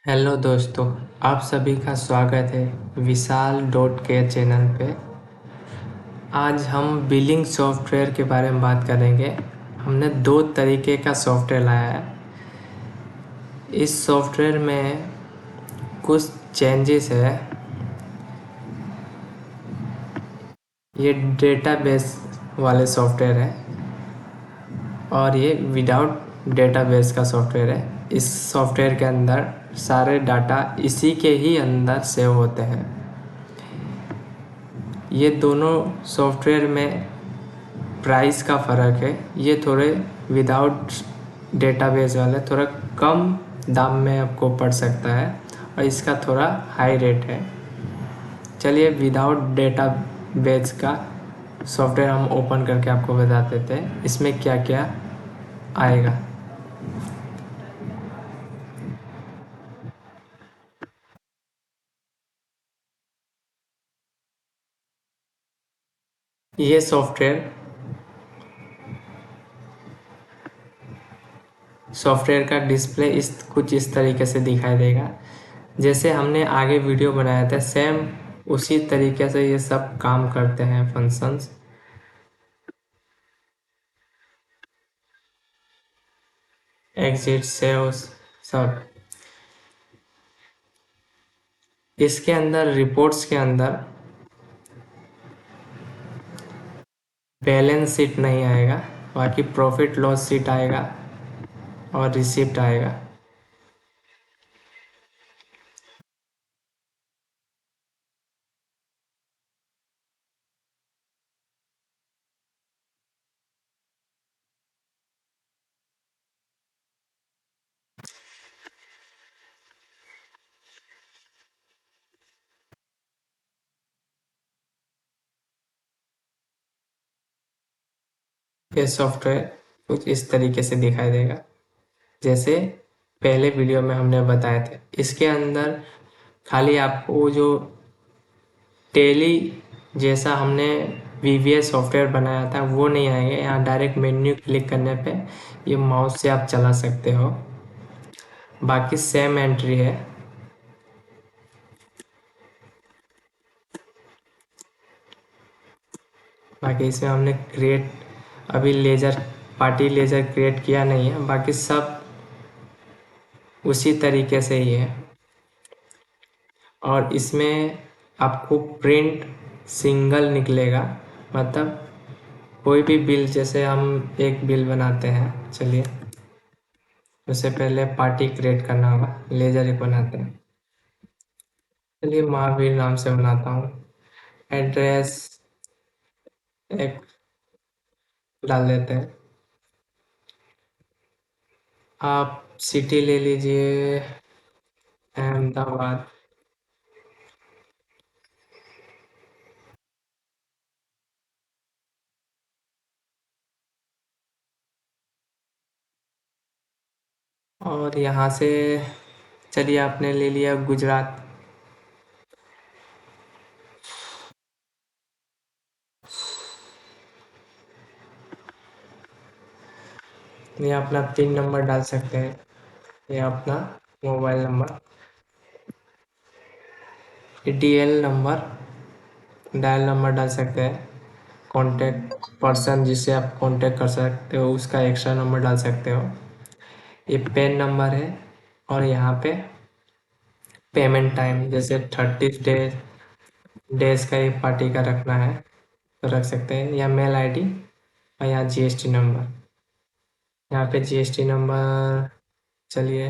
Hello दोस्तों, आप सभी का स्वागत है विशाल डॉट के चैनल पे। आज हम बिलिंग सॉफ्टवेयर के बारे में बात करेंगे। हमने दो तरीके का सॉफ्टवेयर लाया है। इस सॉफ्टवेयर में कुछ चेंजेस है। ये डेटाबेस वाले सॉफ्टवेयर है और ये विदाउट डेटाबेस का सॉफ्टवेयर है। इस सॉफ्टवेयर के अंदर सारे डाटा इसी के ही अंदर सेव होते हैं। ये दोनों सॉफ्टवेयर में प्राइस का फ़र्क है। ये थोड़े विदाउट डेटाबेस वाले थोड़ा कम दाम में आपको पड़ सकता है और इसका थोड़ा हाई रेट है। चलिए विदाउट डेटाबेस का सॉफ्टवेयर हम ओपन करके आपको बता देते हैं इसमें क्या क्या आएगा। ये सॉफ्टवेयर का डिस्प्ले कुछ इस तरीके से दिखाई देगा। जैसे हमने आगे वीडियो बनाया था सेम उसी तरीके से ये सब काम करते हैं फंक्शंस। एग्जिट सेव सब इसके अंदर रिपोर्ट्स के अंदर बैलेंस शीट नहीं आएगा, बाकी प्रॉफिट लॉस शीट आएगा और रिसिप्ट आएगा। ये सॉफ्टवेयर कुछ इस तरीके से दिखाई देगा जैसे पहले वीडियो में हमने बताए थे। इसके अंदर खाली आपको जो टेली जैसा हमने वीवीएस सॉफ्टवेयर बनाया था वो नहीं आएंगे। यहाँ डायरेक्ट मेन्यू क्लिक करने पे ये माउस से आप चला सकते हो। बाकी सेम एंट्री है। बाकी इसमें हमने क्रिएट अभी लेज़र पार्टी लेज़र क्रिएट किया नहीं है, बाकी सब उसी तरीके से ही है। और इसमें आपको प्रिंट सिंगल निकलेगा, मतलब कोई भी बिल, जैसे हम एक बिल बनाते हैं। चलिए उससे पहले पार्टी क्रिएट करना होगा, लेज़र एक बनाते हैं। चलिए महावीर नाम से बनाता हूँ। एड्रेस एक डाल देते हैं। आप सिटी ले लीजिए अहमदाबाद। और यहाँ से चलिए आपने ले लिया गुजरात। ये अपना पिन नंबर डाल सकते हैं, ये अपना mobile number, DL number, dial number डाल सकते हैं। कॉन्टैक्ट पर्सन जिससे आप कॉन्टैक्ट कर सकते हो उसका एक्स्ट्रा नंबर डाल सकते हो। ये पेन नंबर है। और यहाँ पे पेमेंट टाइम, जैसे 30 डेज का ये पार्टी का रखना है तो रख सकते हैं, या मेल आईडी। और यहाँ जीएसटी नंबर, यहाँ पे जीएसटी नंबर चलिए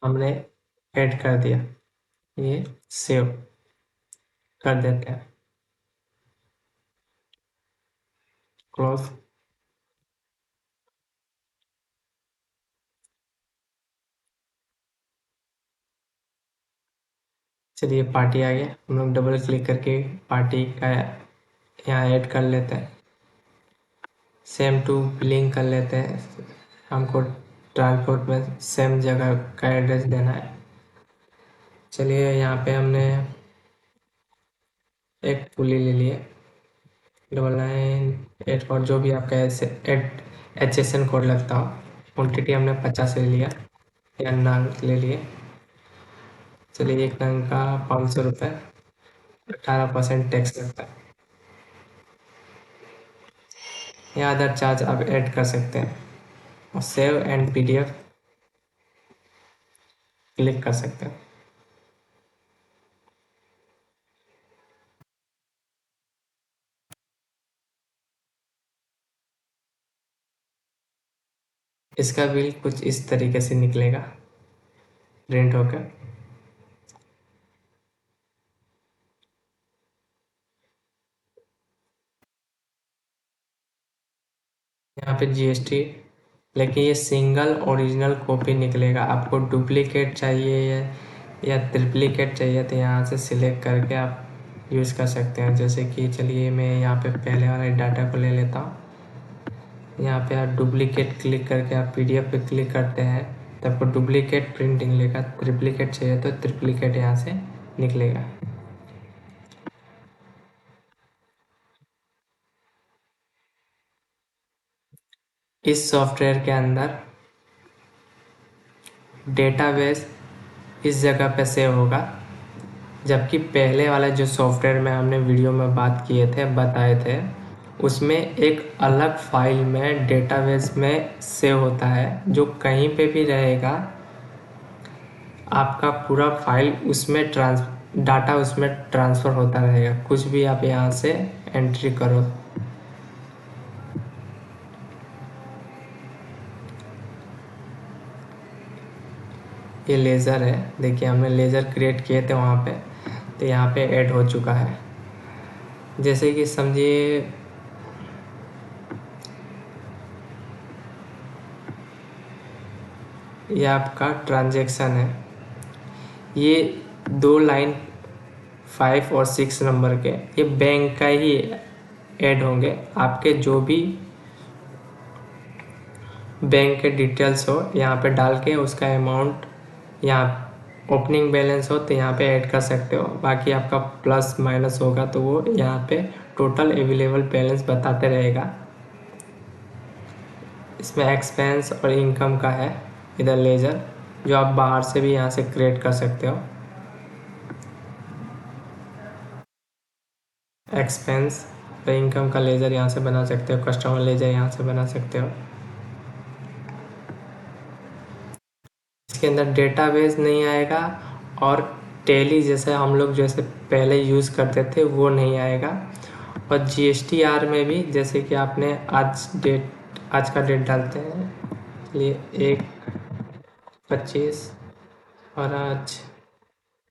हमने ऐड कर दिया। ये सेव कर देते हैं, क्लोज। चलिए पार्टी आ गया, हम लोग डबल क्लिक करके पार्टी का यहाँ ऐड कर लेते हैं। सेम टू लिंक कर लेते हैं। हमको ट्रांसपोर्ट में सेम जगह का एड्रेस देना है। चलिए यहाँ पे हमने एक पुली ले लिए, 99 और जो भी आपका एच एस एन कोड लगता हो। क्वान्टिटी हमने 50 ले लिया। या नंग ले लिए। चलिए एक नंग का 500 रुपये, 18% टैक्स लगता है। या अदर चार्ज आप ऐड कर सकते हैं और सेव एंड PDF क्लिक कर सकते हैं। इसका बिल कुछ इस तरीके से निकलेगा प्रिंट होकर। यहाँ पे GST, लेकिन ये सिंगल ओरिजिनल कॉपी निकलेगा। आपको डुप्लीकेट चाहिए या ट्रिप्लीकेट चाहिए तो यहाँ से सिलेक्ट करके आप यूज़ कर सकते हैं। जैसे कि चलिए मैं यहाँ पे पहले वाले डाटा को ले लेता हूँ। यहाँ पे आप डुप्लीकेट क्लिक करके आप PDF पे क्लिक करते हैं तो आपको डुप्लीकेट प्रिंटिंग लेगा। ट्रिप्लीकेट चाहिए तो ट्रिप्लीकेट यहाँ से निकलेगा। इस सॉफ्टवेयर के अंदर डेटाबेस इस जगह पे सेव होगा, जबकि पहले वाला जो सॉफ्टवेयर में हमने वीडियो में बात किए थे, बताए थे, उसमें एक अलग फाइल में डेटाबेस में सेव होता है, जो कहीं पे भी रहेगा आपका पूरा फाइल उसमें डाटा उसमें ट्रांसफ़र होता रहेगा। कुछ भी आप यहाँ से एंट्री करो। ये लेज़र है, देखिए हमने लेज़र क्रिएट किए थे वहाँ पे, तो यहाँ पे ऐड हो चुका है। जैसे कि समझिए ये आपका ट्रांजैक्शन है, ये 2 लाइन 5 और 6 नंबर के ये बैंक का ही ऐड होंगे। आपके जो भी बैंक के डिटेल्स हो यहाँ पे डाल के उसका अमाउंट, यहाँ ओपनिंग बैलेंस हो तो यहाँ पे ऐड कर सकते हो। बाकी आपका प्लस माइनस होगा तो वो यहाँ पे टोटल अवेलेबल बैलेंस बताते रहेगा। इसमें एक्सपेंस और इनकम का है इधर लेजर, जो आप बाहर से भी यहाँ से क्रिएट कर सकते हो। एक्सपेंस और इनकम का लेजर यहाँ से बना सकते हो, कस्टमर लेजर यहाँ से बना सकते हो। इसके अंदर डेटाबेस नहीं आएगा और टैली जैसे हम लोग जैसे पहले यूज़ करते थे वो नहीं आएगा। और GSTR में भी जैसे कि आपने आज का डेट डालते हैं, चलिए 1/25 और आज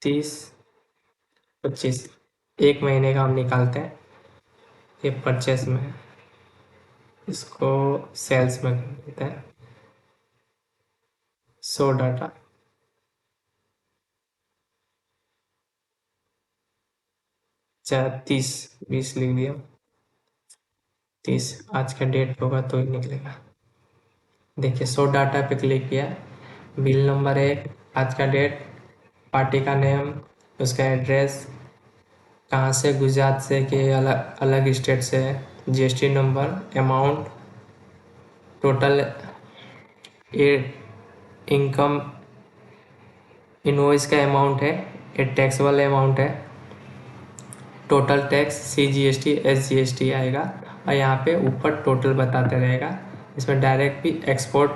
30/25, 1 महीने का हम निकालते हैं। ये परचेस में है, इसको सेल्स में देते हैं। सो डाटा 30/20 लिख दिया, 30 आज का डेट होगा तो ही निकलेगा। देखिए सो डाटा पे क्लिक किया, बिल नंबर 1, आज का डेट, पार्टी का नेम, उसका एड्रेस, कहाँ से, गुजरात से कि अलग अलग स्टेट से, GST नंबर, अमाउंट, टोटल, ये इनकम इनवॉइस का अमाउंट है, ये टैक्सेबल अमाउंट है, टोटल टैक्स CGST SGST आएगा और यहाँ पे ऊपर टोटल बताते रहेगा। इसमें डायरेक्ट भी एक्सपोर्ट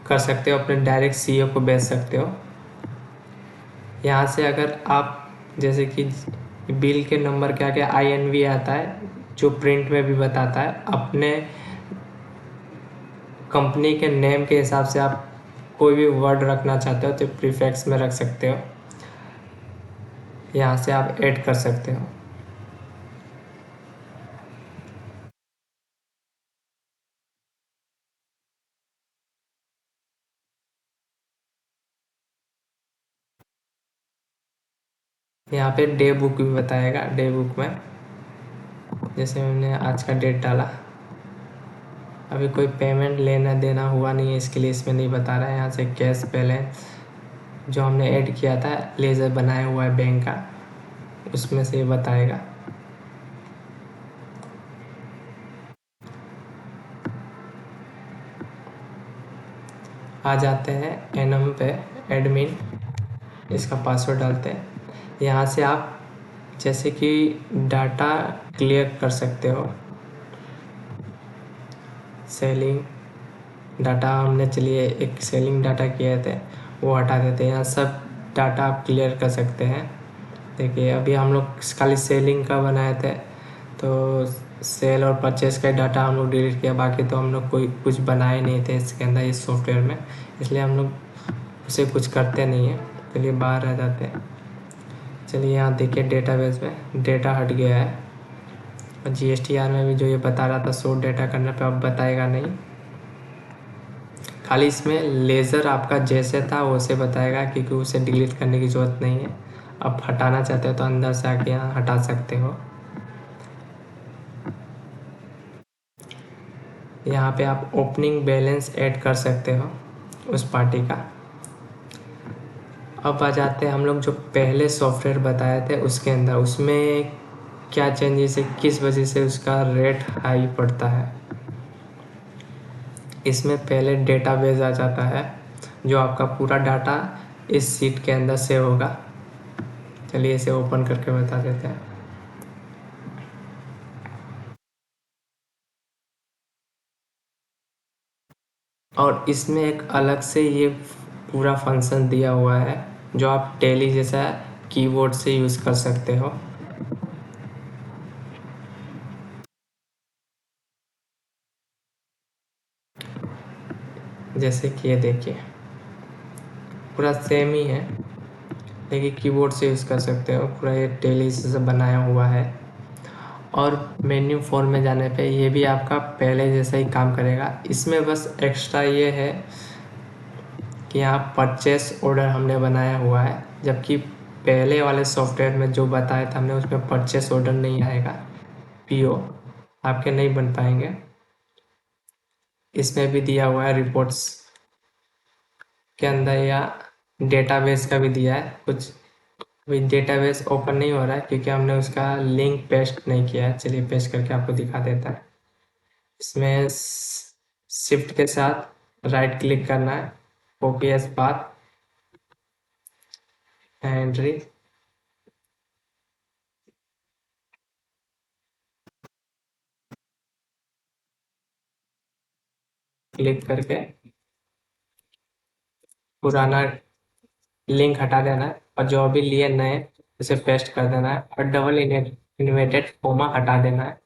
कर सकते हो, अपने डायरेक्ट CEO को भेज सकते हो। यहाँ से अगर आप जैसे कि बिल के नंबर के आगे INV आता है, जो प्रिंट में भी बताता है, अपने कंपनी के नेम के हिसाब से आप कोई भी वर्ड रखना चाहते हो तो प्रीफिक्स में रख सकते हो, यहाँ से आप ऐड कर सकते हो। यहाँ पे डे बुक भी बताएगा। डे बुक में जैसे मैंने आज का डेट डाला, अभी कोई पेमेंट लेना देना हुआ नहीं है, इसके लिए इसमें नहीं बता रहा है। यहाँ से कैश बैलेंस जो हमने ऐड किया था, लेज़र बनाया हुआ है बैंक का, उसमें से ये बताएगा। आ जाते हैं एनम पे, एडमिन, इसका पासवर्ड डालते हैं। यहाँ से आप जैसे कि डाटा क्लियर कर सकते हो। सेलिंग डाटा हमने, चलिए एक सेलिंग डाटा किए थे वो हटा देते हैं। यहाँ सब डाटा आप क्लियर कर सकते हैं। देखिए अभी हम लोग खाली सेलिंग का बनाए थे, तो सेल और परचेस का डाटा हम लोग डिलीट किया, बाकी तो हम लोग कोई कुछ बनाए नहीं थे इसके अंदर, इस सॉफ्टवेयर में, इसलिए हम लोग उसे कुछ करते नहीं हैं। चलिए बाहर आ जाते हैं। चलिए यहाँ देखिए डेटाबेस में डेटा हट गया है। और GSTR में भी जो ये बता रहा था शो डेटा करने पे, अब बताएगा नहीं, खाली इसमें लेज़र आपका जैसे था वैसे बताएगा, क्योंकि उसे डिलीट करने की ज़रूरत नहीं है। आप हटाना चाहते हो तो अंदर से आके यहाँ हटा सकते हो। यहाँ पे आप ओपनिंग बैलेंस ऐड कर सकते हो उस पार्टी का। अब आ जाते हैं हम लोग जो पहले सॉफ्टवेयर बताए थे उसके अंदर, उसमें क्या चेंजेस है, किस वजह से उसका रेट हाई पड़ता है। इसमें पहले डेटाबेस आ जाता है, जो आपका पूरा डाटा इस सीट के अंदर सेव होगा। चलिए इसे ओपन करके बता देते हैं। और इसमें एक अलग से ये पूरा फंक्शन दिया हुआ है, जो आप टैली जैसा कीबोर्ड से यूज़ कर सकते हो। जैसे कि ये देखिए पूरा सेम ही है, लेकिन कीबोर्ड से यूज़ कर सकते हो। पूरा ये टैली से बनाया हुआ है। और मेन्यू फॉर्म में जाने पे ये भी आपका पहले जैसा ही काम करेगा। इसमें बस एक्स्ट्रा ये है कि यहाँ परचेस ऑर्डर हमने बनाया हुआ है, जबकि पहले वाले सॉफ्टवेयर में जो बताया था हमने उसमें परचेस ऑर्डर नहीं आएगा, PO आपके नहीं बन पाएंगे। इसमें भी दिया हुआ है रिपोर्ट्स के अंदर, या डेटाबेस का भी दिया है कुछ। अभी डेटाबेस ओपन नहीं हो रहा है क्योंकि हमने उसका लिंक पेस्ट नहीं किया है। चलिए पेस्ट करके आपको दिखा देता है। इसमें शिफ्ट के साथ राइट क्लिक करना है, OPS पाथ एंट्री, क्लिक करके पुराना लिंक हटा देना है, और जो अभी लिए नए उसे पेस्ट कर देना है, और डबल इन्वर्टेड कोमा हटा देना है।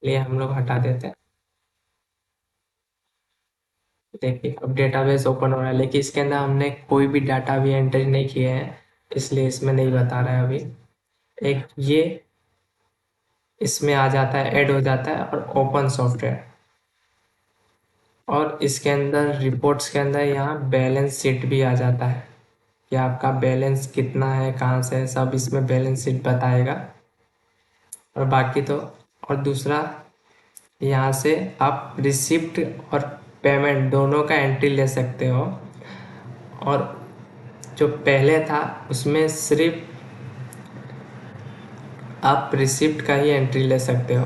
लिए हम लोग हटा देते हैं। देखिए अब डेटाबेस ओपन हो रहा है, लेकिन इसके अंदर हमने कोई भी डाटा भी एंटर नहीं किए हैं, इसलिए इसमें नहीं बता रहा है अभी। एक ये इसमें आ जाता है, ऐड हो जाता है, और ओपन सॉफ्टवेयर। और इसके अंदर रिपोर्ट्स के अंदर यहाँ बैलेंस शीट भी आ जाता है, कि आपका बैलेंस कितना है, कहाँ से है, सब इसमें बैलेंस शीट बताएगा। और बाकी तो, और दूसरा यहाँ से आप रिसिप्ट और पेमेंट दोनों का एंट्री ले सकते हो। और जो पहले था उसमें सिर्फ आप रिसिप्ट का ही एंट्री ले सकते हो,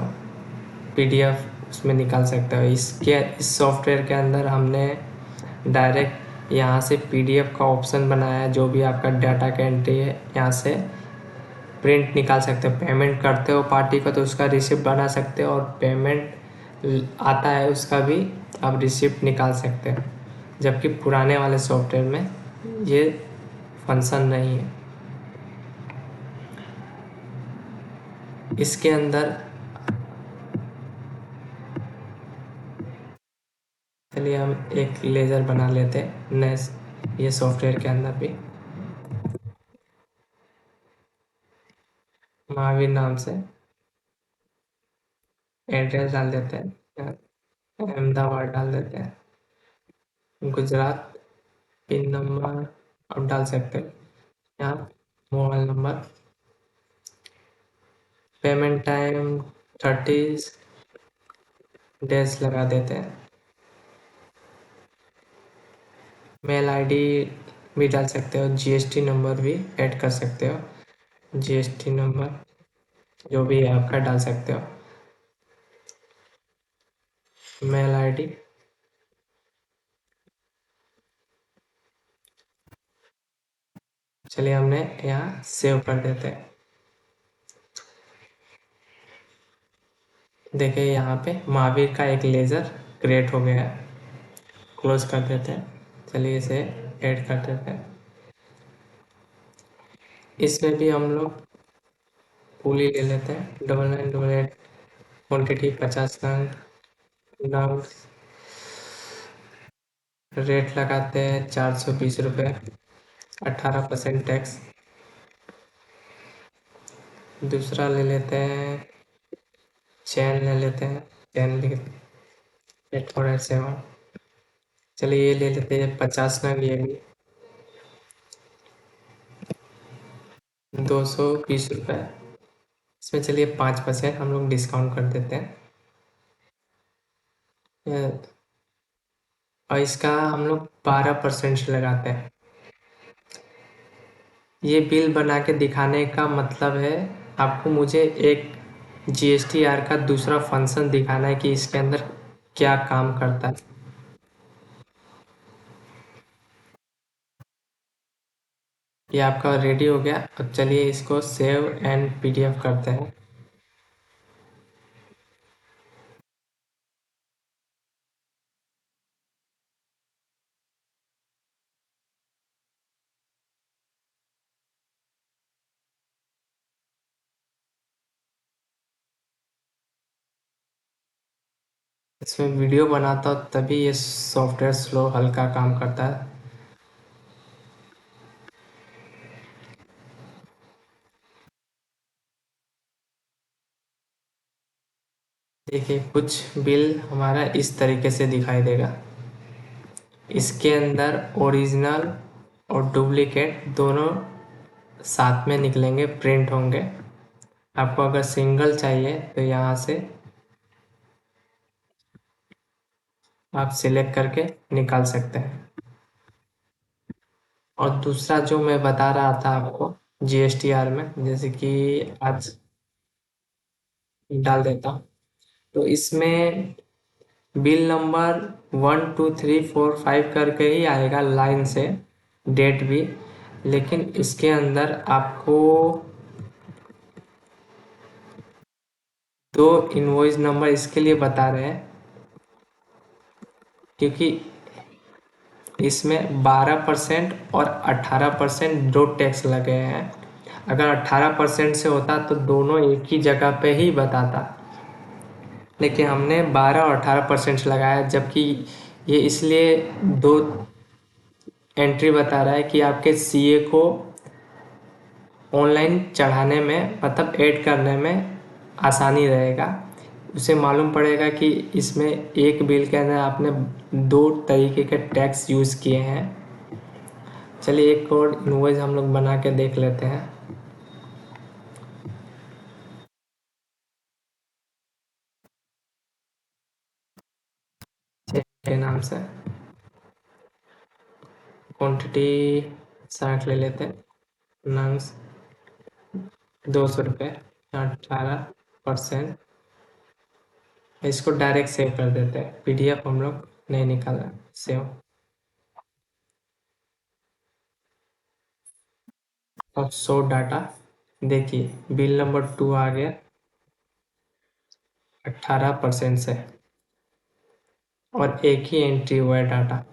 PDF उसमें निकाल सकते हो। इसके इस सॉफ्टवेयर के अंदर हमने डायरेक्ट यहाँ से PDF का ऑप्शन बनाया है। जो भी आपका डाटा का एंट्री है यहाँ से प्रिंट निकाल सकते हो। पेमेंट करते हो पार्टी को तो उसका रिसिप्ट बना सकते हो, और पेमेंट आता है उसका भी आप रिसिप्ट निकाल सकते हो। जबकि पुराने वाले सॉफ्टवेयर में ये फंक्शन नहीं है। इसके अंदर चलिए हम एक लेज़र बना लेते हैं नए ये सॉफ्टवेयर के अंदर भी, महावीर नाम से एड्रेस डाल देते हैं, अहमदाबाद डाल देते हैं, गुजरात, पिन नंबर अब डाल सकते हैं यहाँ, mobile number, payment time 30 days लगा देते हैं। मेल ID भी डाल सकते हो, GST नंबर भी ऐड कर सकते हो, GST नंबर जो भी है आपका डाल सकते हो। मेल ID चलिए हमने यहाँ सेव कर देते हैं। देखिए यहाँ पे महावीर का एक लेज़र क्रिएट हो गया है। क्लोज कर देते हैं। चलिए इसे ऐड कर देते हैं। इसमें भी हम लोग पूली ले लेते हैं 9988 क्वान्टिटी 50 नंग रेट लगाते हैं 420 रुपये 18% टैक्स। दूसरा ले लेते हैं चैन ले लेते हैं चैन लिख 807। चलिए ये ले लेते हैं 50 नग ये भी 220 रुपये। इसमें चलिए 5% हम लोग डिस्काउंट कर देते हैं। और इसका हम लोग 12% लगाते हैं। ये बिल बना के दिखाने का मतलब है आपको मुझे एक GSTR का दूसरा फंक्शन दिखाना है कि इसके अंदर क्या काम करता है। ये आपका रेडी हो गया। अब चलिए इसको सेव एंड PDF करते हैं। इसमें वीडियो बनाता हूँ तभी ये सॉफ्टवेयर स्लो हल्का काम करता है। देखिए कुछ बिल हमारा इस तरीके से दिखाई देगा। इसके अंदर ओरिजिनल और डुप्लीकेट दोनों साथ में निकलेंगे, प्रिंट होंगे। आपको अगर सिंगल चाहिए तो यहाँ से आप सिलेक्ट करके निकाल सकते हैं। और दूसरा जो मैं बता रहा था आपको GSTR में, जैसे कि आज डाल देता हूँ तो इसमें बिल नंबर 1 2 3 4 5 करके ही आएगा लाइन से, डेट भी। लेकिन इसके अंदर आपको दो इनवॉइस नंबर इसके लिए बता रहे हैं क्योंकि इसमें 12% और 18% दो टैक्स लगे हैं। अगर 18% से होता तो दोनों एक ही जगह पे ही बताता, लेकिन हमने 12 और 18% लगाया, जबकि ये इसलिए दो एंट्री बता रहा है कि आपके CA को ऑनलाइन चढ़ाने में, मतलब ऐड करने में आसानी रहेगा। उसे मालूम पड़ेगा कि इसमें एक बिल के अंदर आपने दो तरीके के टैक्स यूज़ किए हैं। चलिए एक और इनवॉइस हम लोग बना के देख लेते हैं। चेक के नाम से क्वांटिटी 60 ले लेते हैं, नंग्स 200 रुपये 18%। इसको डायरेक्ट सेव कर देते हैं। PDF हम लोग नहीं निकाला, सेव। अब शो डाटा देखिए बिल नंबर 2 आ गया 18% से, और एक ही एंट्री हुआ है डाटा।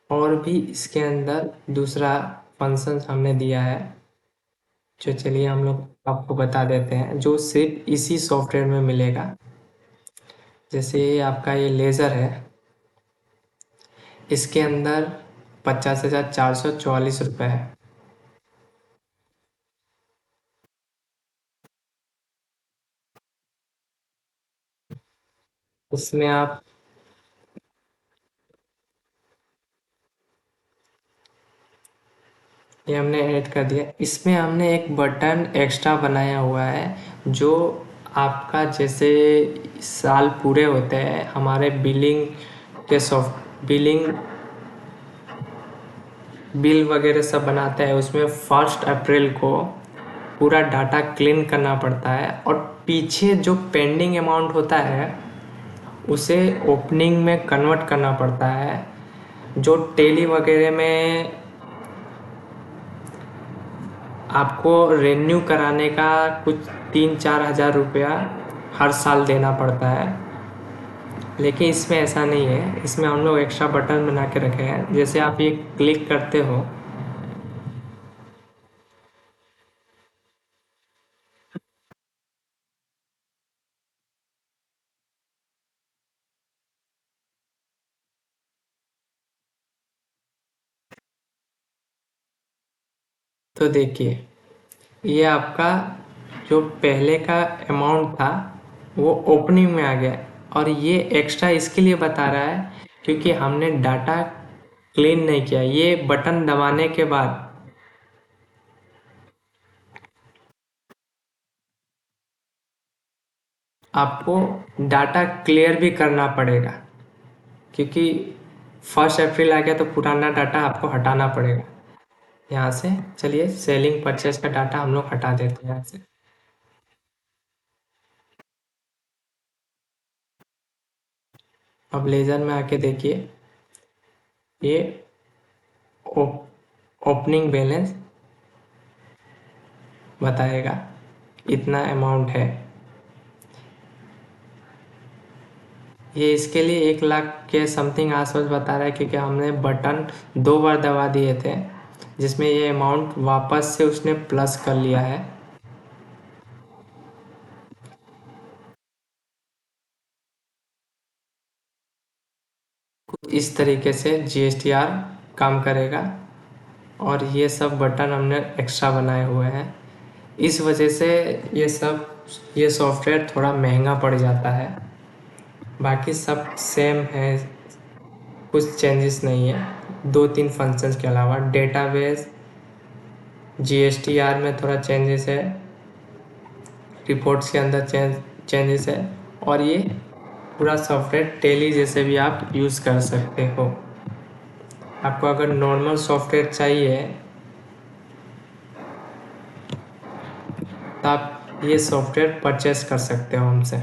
और भी इसके अंदर दूसरा फंक्शन हमने दिया है जो चलिए हम लोग आपको बता देते हैं, जो सिर्फ इसी सॉफ्टवेयर में मिलेगा। जैसे आपका ये लेज़र है, इसके अंदर 50,444 रुपये है। इसमें आप ये हमने ऐड कर दिया। इसमें हमने एक बटन एक्स्ट्रा बनाया हुआ है जो आपका जैसे साल पूरे होते हैं हमारे बिलिंग के सॉफ्ट बिलिंग बिल वगैरह सब बनाते हैं, उसमें 1 अप्रैल को पूरा डाटा क्लीन करना पड़ता है और पीछे जो पेंडिंग अमाउंट होता है उसे ओपनिंग में कन्वर्ट करना पड़ता है। जो टेली वगैरह में आपको रेन्यू कराने का कुछ 3-4 हज़ार रुपया हर साल देना पड़ता है, लेकिन इसमें ऐसा नहीं है। इसमें हम लोग एक्स्ट्रा बटन बना के रखे हैं, जैसे आप ये क्लिक करते हो तो देखिए ये आपका जो पहले का अमाउंट था वो ओपनिंग में आ गया, और ये एक्स्ट्रा इसके लिए बता रहा है क्योंकि हमने डाटा क्लीन नहीं किया। ये बटन दबाने के बाद आपको डाटा क्लियर भी करना पड़ेगा, क्योंकि 1 अप्रैल आ गया तो पुराना डाटा आपको हटाना पड़ेगा यहाँ से। चलिए सेलिंग परचेज का डाटा हम लोग हटा देते हैं यहाँ से। अब लेजर में आके देखिए ये ओपनिंग बैलेंस बताएगा, इतना अमाउंट है। ये इसके लिए 1 लाख के समथिंग आसपास बता रहा है, क्योंकि हमने बटन 2 बार दबा दिए थे, जिसमें ये अमाउंट वापस से उसने प्लस कर लिया है। इस तरीके से GSTR काम करेगा, और ये सब बटन हमने एक्स्ट्रा बनाए हुए हैं। इस वजह से ये सॉफ्टवेयर थोड़ा महंगा पड़ जाता है, बाकी सब सेम है, कुछ चेंजेस नहीं है 2-3 फंक्शंस के अलावा। डेटाबेस GSTR में थोड़ा चेंजेस है, रिपोर्ट्स के अंदर चेंजेस है, और ये पूरा सॉफ्टवेयर टेली जैसे भी आप यूज़ कर सकते हो। आपको अगर नॉर्मल सॉफ्टवेयर चाहिए तो आप ये सॉफ्टवेयर परचेस कर सकते हो हमसे।